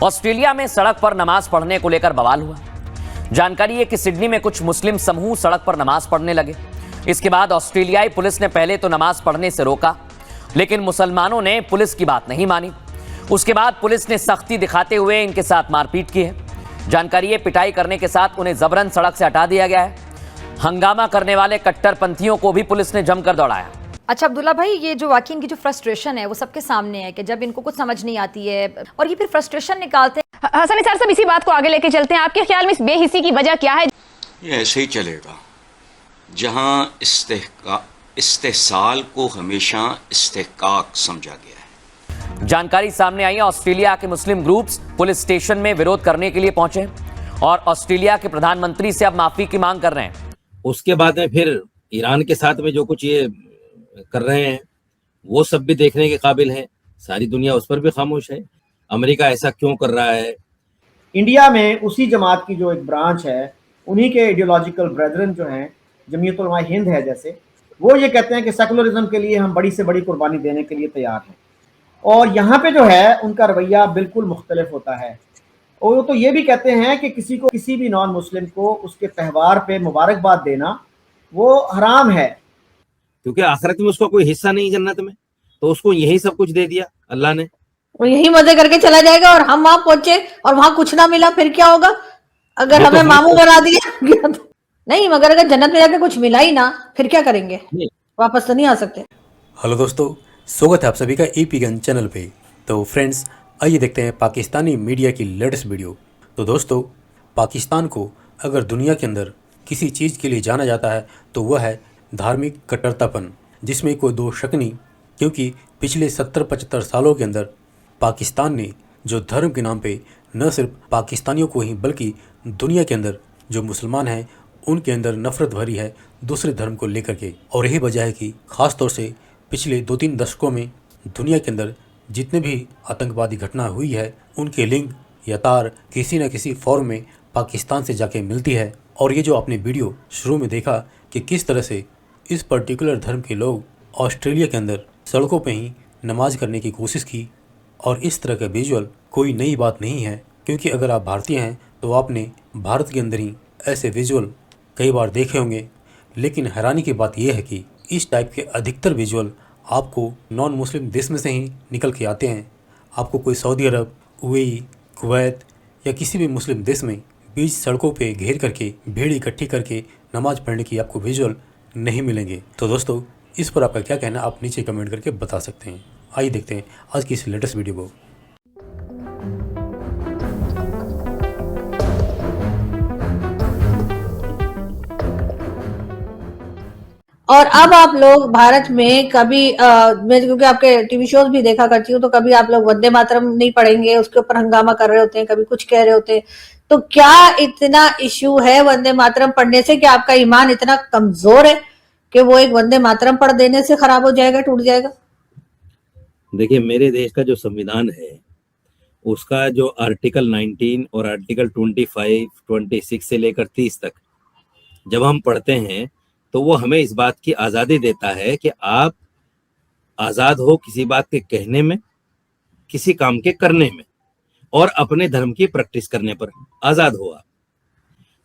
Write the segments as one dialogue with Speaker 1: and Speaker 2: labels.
Speaker 1: Australia में सड़क पर नमाज पढ़ने को लेकर बवाल हुआ। जानकारी है कि सिडनी में कुछ मुस्लिम समूह सड़क पर नमाज पढ़ने लगे। इसके बाद ऑस्ट्रेलियाई पुलिस ने पहले तो नमाज पढ़ने से रोका, लेकिन मुसलमानों ने पुलिस की बात नहीं मानी। उसके बाद पुलिस ने सख्ती दिखाते हुए इनके साथ मारपीट की है। जानकारी है पिटाई करने के साथ उन्हें जबरन सड़क से हटा दिया गया है। हंगामा करने वाले कट्टरपंथियों को भी पुलिस ने जमकर दौड़ाया।
Speaker 2: अच्छा अब्दुल्ला भाई, ये जो वाकई इनकी जो फ्रस्ट्रेशन है वो सबके सामने है कि जब इनको कुछ समझ नहीं आती है और ये फिर फ्रस्ट्रेशन निकालते हैं।
Speaker 3: हसन निसार साहब, इसी बात को आगे लेके चलते हैं। आपके ख्याल में इस बेहिसी की वजह क्या है?
Speaker 4: ये ऐसे ही चलेगा जहां इस्तेहसाल को हमेशा इस्तेहकाक समझा गया है।
Speaker 1: जानकारी सामने आई है, ऑस्ट्रेलिया के मुस्लिम ग्रुप्स पुलिस स्टेशन में विरोध करने के लिए पहुंचे और ऑस्ट्रेलिया के प्रधानमंत्री से अब माफी की मांग कर रहे हैं।
Speaker 5: उसके बाद में फिर ईरान के साथ में जो कुछ ये कर रहे हैं वो सब भी देखने के काबिल है। सारी दुनिया उस पर भी खामोश है। अमेरिका ऐसा क्यों कर रहा है?
Speaker 6: इंडिया में उसी जमात की जो एक ब्रांच है, उन्हीं के आइडियोलॉजिकल ब्रेदरन जो हैं, जमीयत उलमा हिंद है जैसे, वो ये कहते हैं कि सेकुलरिज्म के लिए हम बड़ी से बड़ी कुर्बानी देने के लिए तैयार हैं। और यहाँ पे जो है उनका रवैया बिल्कुल मुख्तलिफ होता है। और वो तो ये भी कहते हैं कि किसी भी नॉन मुस्लिम को उसके त्यौहार पे मुबारकबाद देना वो हराम है,
Speaker 5: क्योंकि आखिरत में उसका कोई हिस्सा नहीं जन्नत में, तो उसको यही सब कुछ दे दिया अल्लाह ने।
Speaker 7: वो यही मजे करके चला जाएगा और हम वहां पहुंचे और वहां कुछ ना मिला, फिर क्या होगा? अगर हमें मामू बना दिया नहीं, मगर अगर जन्नत में जाके कुछ मिला ही ना, फिर क्या करेंगे? वापस तो नहीं आ सकते।
Speaker 8: हेलो दोस्तों, स्वागत है आप सभी का एपी गन चैनल पे। तो फ्रेंड्स, आइए देखते हैं पाकिस्तानी मीडिया की लेटेस्ट वीडियो। तो दोस्तों, पाकिस्तान को अगर दुनिया के अंदर किसी चीज़ के लिए जाना जाता है तो वह है धार्मिक कट्टरतापन, जिसमें कोई दो शक नहीं। क्योंकि पिछले 70-75 सालों के अंदर पाकिस्तान ने जो धर्म के नाम पे न सिर्फ पाकिस्तानियों को ही बल्कि दुनिया के अंदर जो मुसलमान हैं उनके अंदर नफरत भरी है दूसरे धर्म को लेकर के। और यही वजह है कि ख़ास तौर से पिछले 2-3 दशकों में दुनिया के अंदर जितने भी आतंकवादी घटना हुई है उनके लिंक या तार किसी न किसी फॉर्म में पाकिस्तान से जाके मिलती है। और ये जो आपने वीडियो शुरू में देखा कि किस तरह से इस पर्टिकुलर धर्म के लोग ऑस्ट्रेलिया के अंदर सड़कों पे ही नमाज करने की कोशिश की, और इस तरह का विजुअल कोई नई बात नहीं है। क्योंकि अगर आप भारतीय हैं तो आपने भारत के अंदर ही ऐसे विजुअल कई बार देखे होंगे। लेकिन हैरानी की बात यह है कि इस टाइप के अधिकतर विजुअल आपको नॉन मुस्लिम देश में से ही निकल के आते हैं। आपको कोई सऊदी अरब, यूएई, कुवैत या किसी भी मुस्लिम देश में बीच सड़कों पे घेर करके भीड़ इकट्ठी करके नमाज पढ़ने की आपको विजुअल नहीं मिलेंगे। तो दोस्तों, इस पर आपका क्या कहना आप नीचे कमेंट करके बता सकते हैं। आइए देखते हैं आज की इस लेटेस्ट वीडियो को।
Speaker 7: और अब आप लोग भारत में कभी मैं क्योंकि आपके टीवी शोज भी देखा करती हूँ, तो कभी आप लोग वंदे मातरम नहीं पढ़ेंगे, उसके ऊपर हंगामा कर रहे होते हैं, कभी कुछ कह रहे होते हैं। तो क्या इतना इश्यू है वंदे मातरम पढ़ने से कि आपका ईमान इतना कमजोर है कि वो एक वंदे मातरम पढ़ देने से खराब हो जाएगा, टूट जाएगा?
Speaker 5: देखिए, मेरे देश का जो संविधान है उसका जो आर्टिकल 19 और आर्टिकल 25, 26 से लेकर 30 तक जब हम पढ़ते हैं तो वो हमें इस बात की आज़ादी देता है कि आप आज़ाद हो किसी बात के कहने में, किसी काम के करने में, और अपने धर्म की प्रैक्टिस करने पर आज़ाद हो आप।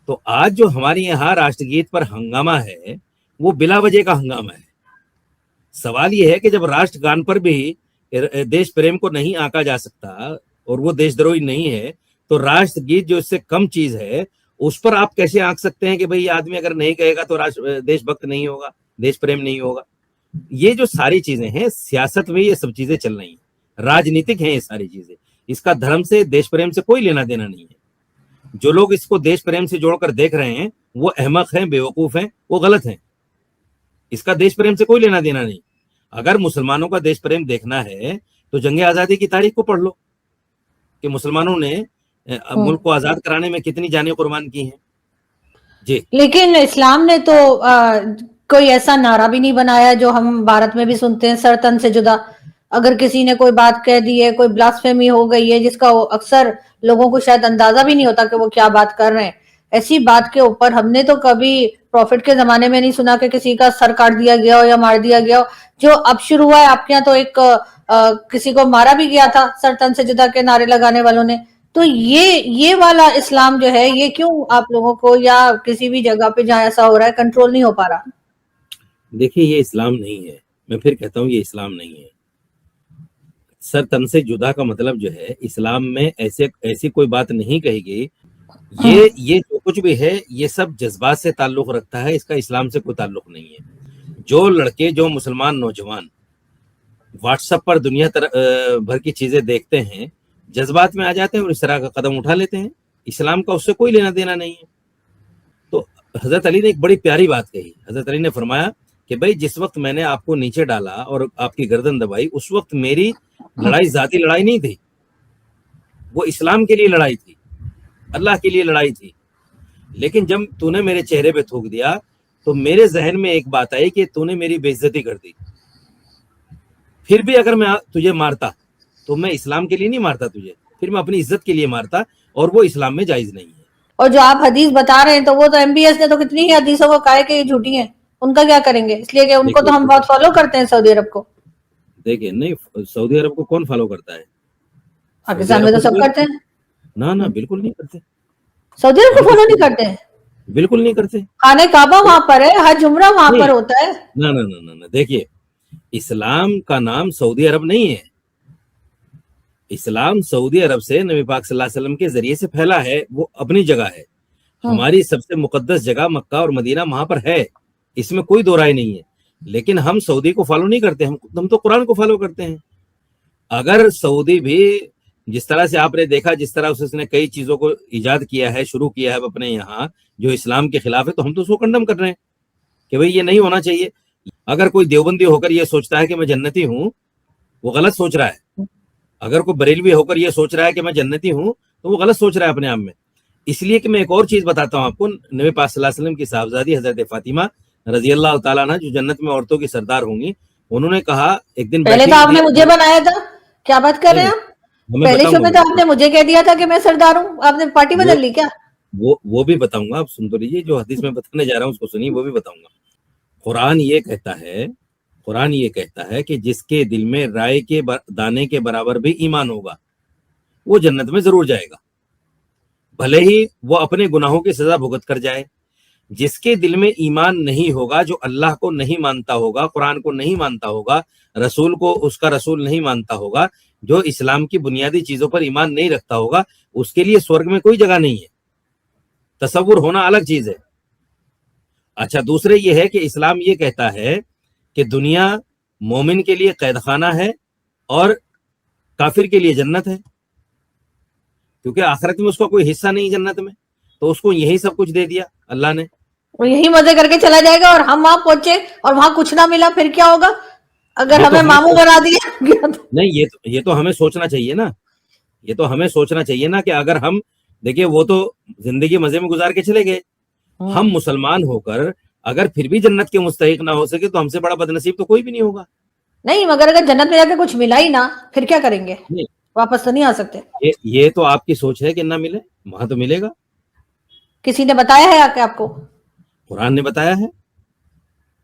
Speaker 5: तो आज जो हमारे यहाँ राष्ट्रगीत पर हंगामा है वो बिला वजह का हंगामा है। सवाल ये है कि जब राष्ट्रगान पर भी देश प्रेम को नहीं आंका जा सकता और वो देशद्रोही नहीं है, तो राष्ट्रगीत जो इससे कम चीज है उस पर आप कैसे आंक सकते हैं कि भाई आदमी अगर नहीं कहेगा तो देशभक्त नहीं होगा, देश प्रेम नहीं होगा। ये जो सारी चीजें हैं, सियासत में ये सब चीजें चल रही हैं, राजनीतिक हैं ये सारी चीजें। इसका धर्म से, देश प्रेम से कोई लेना देना नहीं है। जो लोग इसको देश प्रेम से जोड़कर देख रहे हैं वो अहमक हैं, बेवकूफ हैं, वो गलत हैं। इसका देश प्रेम से कोई लेना देना नहीं। अगर मुसलमानों का देश प्रेम देखना है तो जंग आजादी की तारीख को पढ़ लो कि मुसलमानों ने मुल्क को आजाद कराने में कितनी जानें कुर्बान की हैं जी।
Speaker 7: लेकिन इस्लाम ने तो कोई ऐसा नारा भी नहीं बनाया जो हम भारत में भी सुनते हैं, सर तन से जुदा। अगर किसी ने कोई बात कह दी है, कोई ब्लास्फेमी हो गई है जिसका अक्सर लोगों को शायद अंदाजा भी नहीं होता कि वो क्या बात कर रहे हैं, ऐसी बात के ऊपर हमने तो कभी प्रॉफिट के जमाने में नहीं सुना कि किसी का सर काट दिया गया हो या मार दिया गया हो। जो अब शुरू हुआ है आपके यहाँ, तो एक किसी को मारा भी गया था सर तन से जुदा के नारे लगाने वालों ने। تو یہ والا اسلام جو ہے یہ کیوں آپ لوگوں کو یا کسی بھی جگہ پہ جہاں ایسا ہو رہا ہے کنٹرول نہیں ہو پا رہا؟
Speaker 5: دیکھیے یہ اسلام نہیں ہے، میں پھر کہتا ہوں یہ اسلام نہیں ہے. سر تن سے جدا کا مطلب جو ہے اسلام میں ایسی کوئی بات نہیں کہی گئی. یہ جو کچھ بھی ہے یہ سب جذبات سے تعلق رکھتا ہے، اس کا اسلام سے کوئی تعلق نہیں ہے. جو لڑکے جو مسلمان نوجوان واٹس ایپ پر دنیا بھر کی چیزیں دیکھتے ہیں، جذبات میں آ جاتے ہیں اور اس طرح کا قدم اٹھا لیتے ہیں. اسلام کا اس سے کوئی لینا دینا نہیں ہے. تو حضرت علی نے ایک بڑی پیاری بات کہی. حضرت علی نے فرمایا کہ بھائی جس وقت میں نے آپ کو نیچے ڈالا اور آپ کی گردن دبائی، اس وقت میری لڑائی ذاتی لڑائی نہیں تھی، وہ اسلام کے لیے لڑائی تھی، اللہ کے لیے لڑائی تھی. لیکن جب تو نے میرے چہرے پہ تھوک دیا تو میرے ذہن میں ایک بات آئی کہ تو نے میری بے عزتی کر دی. پھر بھی اگر میں تجھے مارتا تو میں اسلام کے لیے نہیں مارتا تجھے، پھر میں اپنی عزت کے لیے مارتا، اور وہ اسلام میں جائز نہیں ہے.
Speaker 7: اور جو آپ حدیث بتا رہے ہیں تو وہ تو ایم بی ایس نے تو کتنی ہی حدیثوں کو کہا ہے کہ یہ جھوٹی ہیں، ان کا کیا کریں گے؟ اس لیے کہ ان کو تو ہم بہت فالو کرتے ہیں سعودی عرب کو.
Speaker 5: دیکھیں نہیں، سعودی عرب کو کون فالو کرتا ہے؟
Speaker 7: پاکستان میں تو سب کرتے ہیں.
Speaker 5: نہ بالکل نہیں کرتے.
Speaker 7: سعودی عرب کو فالو نہیں کرتے ہیں؟
Speaker 5: بالکل نہیں کرتے.
Speaker 7: خانہ کعبہ وہاں پر ہے، حج عمرہ وہاں پر ہوتا ہے.
Speaker 5: نہ دیکھیے اسلام کا نام سعودی عرب نہیں ہے. اسلام سعودی عرب سے نبی پاک صلی اللہ علیہ وسلم کے ذریعے سے پھیلا ہے، وہ اپنی جگہ ہے. ہماری سب سے مقدس جگہ مکہ اور مدینہ وہاں پر ہے، اس میں کوئی دو رائے نہیں ہے. لیکن ہم سعودی کو فالو نہیں کرتے، ہم تو قرآن کو فالو کرتے ہیں. اگر سعودی بھی جس طرح سے آپ نے دیکھا، جس طرح اس نے کئی چیزوں کو ایجاد کیا ہے، شروع کیا ہے اپنے یہاں جو اسلام کے خلاف ہے، تو ہم تو اس کو کنڈم کر رہے ہیں کہ بھئی یہ نہیں ہونا چاہیے. اگر کوئی دیوبندی ہو کر یہ سوچتا ہے کہ میں جنتی ہوں، وہ غلط سوچ رہا ہے. اگر کوئی بریلوی ہو کر یہ سوچ رہا ہے کہ میں جنتی ہوں، تو وہ غلط سوچ رہا ہے اپنے آپ میں. اس لیے کہ میں ایک اور چیز بتاتا ہوں آپ کو. نبی پاک صلی اللہ علیہ وسلم کی صاحبزادی حضرت فاطمہ رضی اللہ تعالیٰ عنہ جو جنت میں عورتوں کی سردار ہوں گی، انہوں نے کہا ایک دن
Speaker 7: پہلے تو آپ نے مجھے بنایا تھا، کیا بات کر رہے ہیں آپ؟ پہلے شو میں تو آپ نے مجھے کہہ دیا تھا کہ میں سردار ہوں، آپ نے پارٹی بدل لی کیا؟
Speaker 5: وہ بھی بتاؤں گا، آپ سن تو لیجیے. جو حدیث میں بتانے جا رہا ہوں اس کو سنیے، وہ بھی بتاؤں گا. قرآن یہ کہتا ہے کہ جس کے دل میں رائے کے دانے کے برابر بھی ایمان ہوگا وہ جنت میں ضرور جائے گا، بھلے ہی وہ اپنے گناہوں کی سزا بھگت کر جائے. جس کے دل میں ایمان نہیں ہوگا، جو اللہ کو نہیں مانتا ہوگا، قرآن کو نہیں مانتا ہوگا، رسول کو اس کا رسول نہیں مانتا ہوگا، جو اسلام کی بنیادی چیزوں پر ایمان نہیں رکھتا ہوگا، اس کے لیے سورگ میں کوئی جگہ نہیں ہے. تصور ہونا الگ چیز ہے. اچھا دوسرے یہ ہے کہ اسلام یہ کہتا ہے کہ دنیا مومن کے لیے قید خانہ ہے اور کافر کے لیے جنت ہے، کیونکہ آخرت میں اس کا کوئی حصہ نہیں جنت میں، تو اس کو یہی سب کچھ دے دیا اللہ نے.
Speaker 7: وہ یہی مزے کر کے چلا جائے گا، اور ہم وہاں پہنچے اور وہاں کچھ نہ ملا، پھر کیا ہوگا اگر ہمیں ماموں بنا دیا؟
Speaker 5: نہیں، یہ تو ہمیں سوچنا چاہیے نا، کہ اگر ہم دیکھیں وہ تو زندگی مزے میں گزار کے چلے گئے، ہم مسلمان ہو کر اگر پھر بھی جنت کے مستحق نہ ہو سکے تو ہم سے بڑا بدنصیب تو کوئی بھی نہیں ہوگا.
Speaker 7: نہیں، مگر اگر جنت میں جا کے کچھ ملا ہی نہ، پھر کیا کریں گے؟ واپس تو نہیں آ سکتے.
Speaker 5: یہ تو آپ کی سوچ ہے کہ نہ ملے، وہاں تو ملے گا.
Speaker 7: کسی نے بتایا ہے کہ آپ کو؟
Speaker 5: قرآن نے بتایا ہے.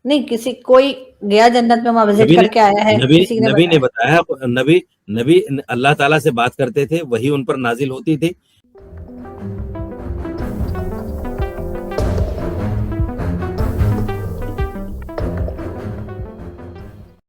Speaker 7: نہیں، کوئی گیا جنت میں وہاں وزٹ کر کے آیا ہے؟
Speaker 5: نبی نے بتایا. نبی اللہ تعالیٰ سے بات کرتے تھے، وہی ان پر نازل ہوتی تھی،